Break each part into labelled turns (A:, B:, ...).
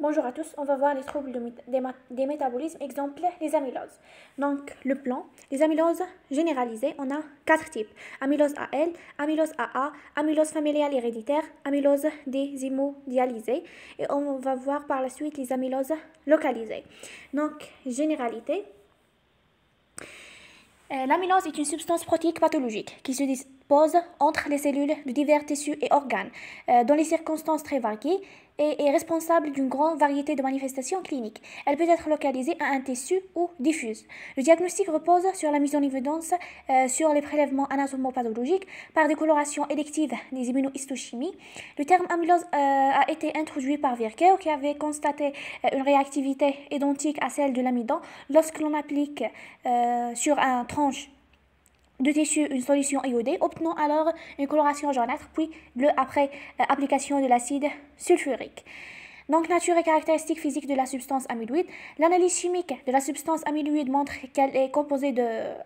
A: Bonjour à tous, on va voir les troubles des métabolismes, exemple les amyloses. Donc le plan, les amyloses généralisées, on a 4 types. Amylose AL, amylose AA, amylose familiale héréditaire, amylose des hémodialysés et on va voir par la suite les amyloses localisées. Donc généralité. L'amylose est une substance protéique pathologique qui se dispose entre les cellules de divers tissus et organes dans les circonstances très variées et est responsable d'une grande variété de manifestations cliniques. Elle peut être localisée à un tissu ou diffuse. Le diagnostic repose sur la mise en évidence sur les prélèvements anatomopathologiques par des colorations électives des immunohistochimies. Le terme amylose a été introduit par Virchow qui avait constaté une réactivité identique à celle de l'amidon lorsque l'on applique sur un tranche de tissu une solution iodée, obtenant alors une coloration jaunâtre, puis bleue après application de l'acide sulfurique. Donc, nature et caractéristiques physiques de la substance amyloïde. L'analyse chimique de la substance amyloïde montre qu'elle est composée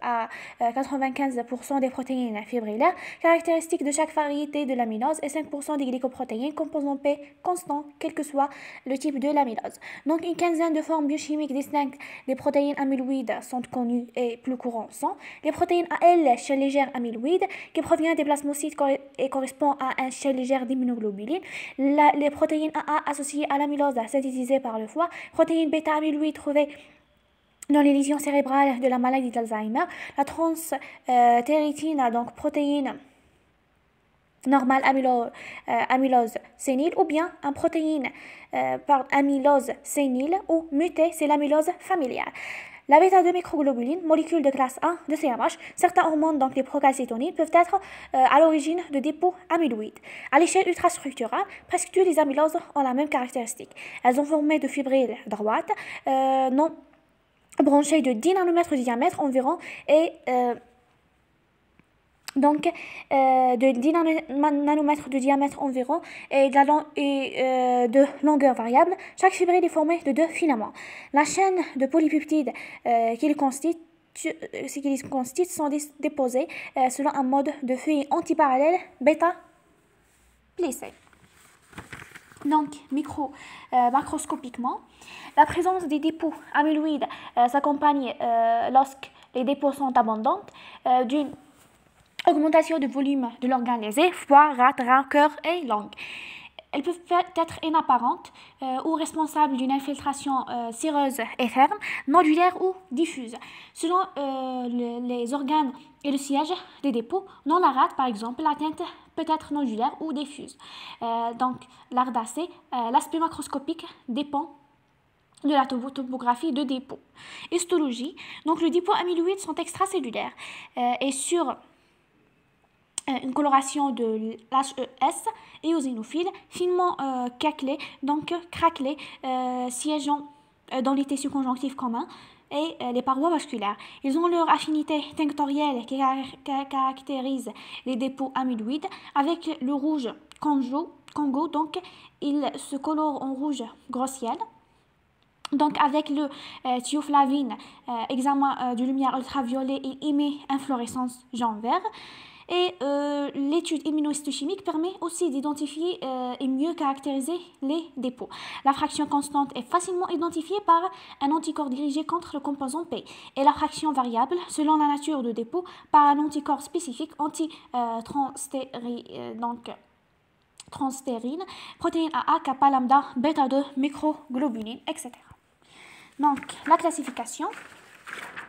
A: à 95% des protéines fibrillaires. Caractéristiques de chaque variété de l'amylose et 5% des glycoprotéines, composant P constant, quel que soit le type de l'amylose. Donc, une quinzaine de formes biochimiques distinctes des protéines amyloïdes sont connues et plus courantes sont les protéines AL, chaîne légère amyloïde, qui provient des plasmocytes et correspond à un chaîne légère d'immunoglobuline. Les protéines AA associées à l'amylose synthétisée par le foie, protéines bêta-amyloïdes trouvées dans les lésions cérébrales de la maladie d'Alzheimer, la transthéritine, donc protéine normale amylose sénile, ou bien une protéine par amylose sénile ou mutée, c'est l'amylose familiale. La bêta-2 microglobuline, molécule de classe 1 de CMH, certains hormones, donc les procalcitonin, peuvent être à l'origine de dépôts amyloïdes. À l'échelle ultrastructurale, presque toutes les amyloses ont la même caractéristique. Elles ont formé de fibrilles droites, non branchées de 10 nanomètres de diamètre environ et de 10 nanomètres de diamètre environ et de longueur variable. Chaque fibrille est formée de 2 filaments. La chaîne de polypeptides qui les constituent sont déposés selon un mode de feuilles antiparallèle bêta-plissé. Donc, macroscopiquement, la présence des dépôts amyloïdes s'accompagne lorsque les dépôts sont abondants d'une augmentation de volume de l'organe lésé, foie, rate, rein, cœur et langue. Elles peuvent être inapparentes ou responsables d'une infiltration cireuse et ferme, nodulaire ou diffuse. Selon les organes et le siège des dépôts, dans la rate, par exemple, l'atteinte peut être nodulaire ou diffuse. Donc, l'ardacée, l'aspect macroscopique dépend de la topographie de dépôt. Histologie, donc les dépôts amyloïdes sont extracellulaires et sur une coloration de l'HES éosinophile, finement craquelé, siégeant dans les tissus conjonctifs communs et les parois vasculaires. Ils ont leur affinité tinctorielle qui caractérise les dépôts amyloïdes avec le rouge Congo, donc ils se colorent en rouge gros ciel. Donc, avec le thioflavine, examen de lumière ultraviolet et émet inflorescence jaune-vert. Et l'étude immunohistochimique permet aussi d'identifier et mieux caractériser les dépôts. La fraction constante est facilement identifiée par un anticorps dirigé contre le composant P et la fraction variable, selon la nature de dépôt, par un anticorps spécifique transstérine, protéine AA, kappa, lambda, bêta-2, microglobuline, etc. Donc, la classification,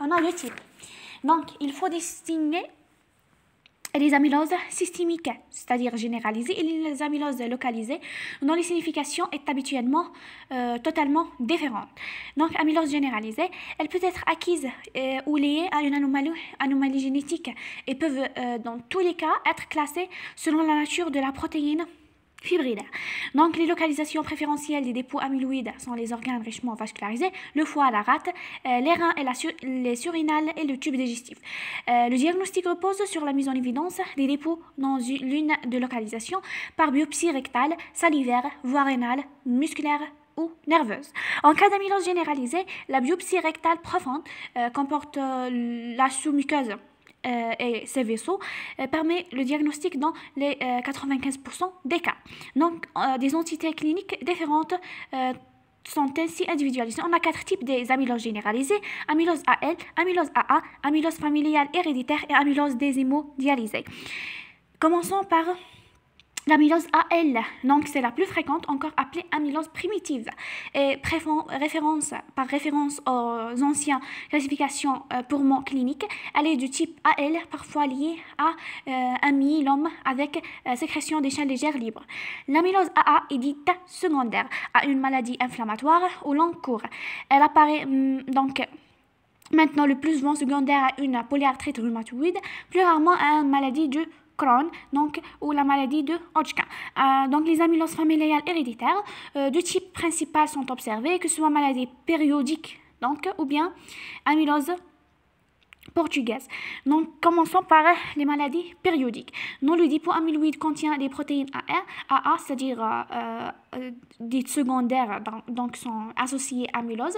A: on a 2 types. Donc, il faut distinguer les amyloses systémiques, c'est-à-dire généralisées, et les amyloses localisées, dont les significations est habituellement totalement différentes. Donc, amylose généralisée, elle peut être acquise ou liée à une anomalie génétique et peuvent, dans tous les cas, être classées selon la nature de la protéine fibrillaire. Donc, les localisations préférentielles des dépôts amyloïdes sont les organes richement vascularisés, le foie, la rate, les reins, et les surrénales et le tube digestif. Le diagnostic repose sur la mise en évidence des dépôts dans l'une de localisation par biopsie rectale, salivaire, voie rénale, musculaire ou nerveuse. En cas d'amylose généralisée, la biopsie rectale profonde comporte la sous-muqueuse et ces vaisseaux permet le diagnostic dans les 95% des cas. Donc, des entités cliniques différentes sont ainsi individualisées. On a 4 types des amyloses généralisées: amylose AL, amylose AA, amylose familiale héréditaire et amylose déshémodialysée. Commençons par l'amylose AL, donc c'est la plus fréquente, encore appelée amylose primitive, et par référence aux anciennes classifications purement cliniques. Elle est du type AL, parfois liée à un myélome avec sécrétion des chaînes légères libres. L'amylose AA est dite secondaire à une maladie inflammatoire au long cours. Elle apparaît donc maintenant le plus souvent secondaire à une polyarthrite rhumatoïde, plus rarement à une maladie de Crohn, donc, ou la maladie de Hodgkin. Donc, les amyloses familiales héréditaires, deux types principaux sont observés, que ce soit maladie périodique, donc, ou bien amylose portugaise. Donc, commençons par les maladies périodiques. Donc, le dépôt amyloïde contient des protéines AA, c'est-à-dire dites secondaires, donc sont associées à amylose,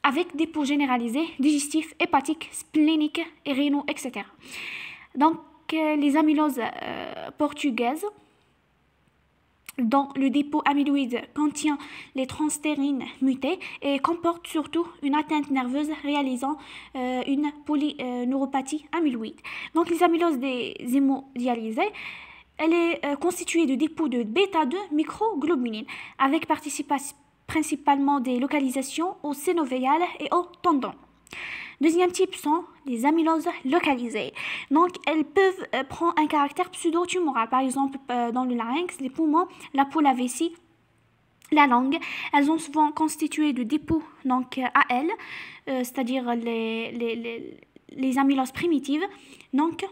A: avec dépôts généralisés, digestifs, hépatiques, spléniques et rénaux, etc. Donc, les amyloses portugaises, dont le dépôt amyloïde contient les transtérines mutées et comporte surtout une atteinte nerveuse réalisant une polyneuropathie amyloïde. Donc, les amyloses déshémodialysées, elle est constituée de dépôts de bêta-2 microglobulines avec participation principalement des localisations au synovial et au tendon. Deuxième type sont les amyloses localisées. Donc, elles peuvent prendre un caractère pseudo-tumoral, par exemple dans le larynx, les poumons, la peau, la vessie, la langue. Elles sont souvent constituées de dépôts donc AL, c'est-à-dire les amyloses primitives. Donc,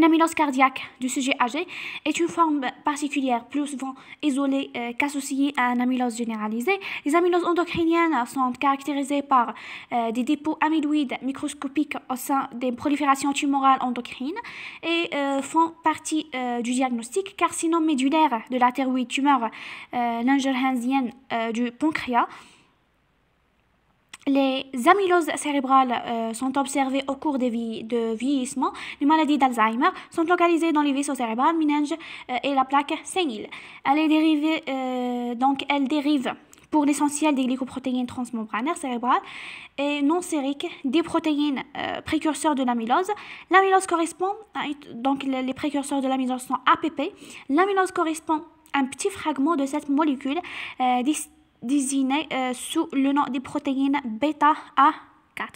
A: l'amylose cardiaque du sujet âgé est une forme particulière, plus souvent isolée qu'associée à une amylose généralisée. Les amyloses endocriniennes sont caractérisées par des dépôts amyloïdes microscopiques au sein des proliférations tumorales endocrines et font partie du diagnostic carcinome médulaire de la thyroïde, tumeur langerhansienne du pancréas. Les amyloses cérébrales sont observées au cours de vieillissement. Les maladies d'Alzheimer sont localisées dans les vaisseaux cérébraux, méninges et la plaque sénile. Elle dérive pour l'essentiel des glycoprotéines transmembranaires cérébrales et non sériques, des protéines précurseurs de l'amylose. L'amylose correspond, donc les précurseurs de l'amylose sont APP. L'amylose correspond à un petit fragment de cette molécule désigné sous le nom des protéines bêta A4.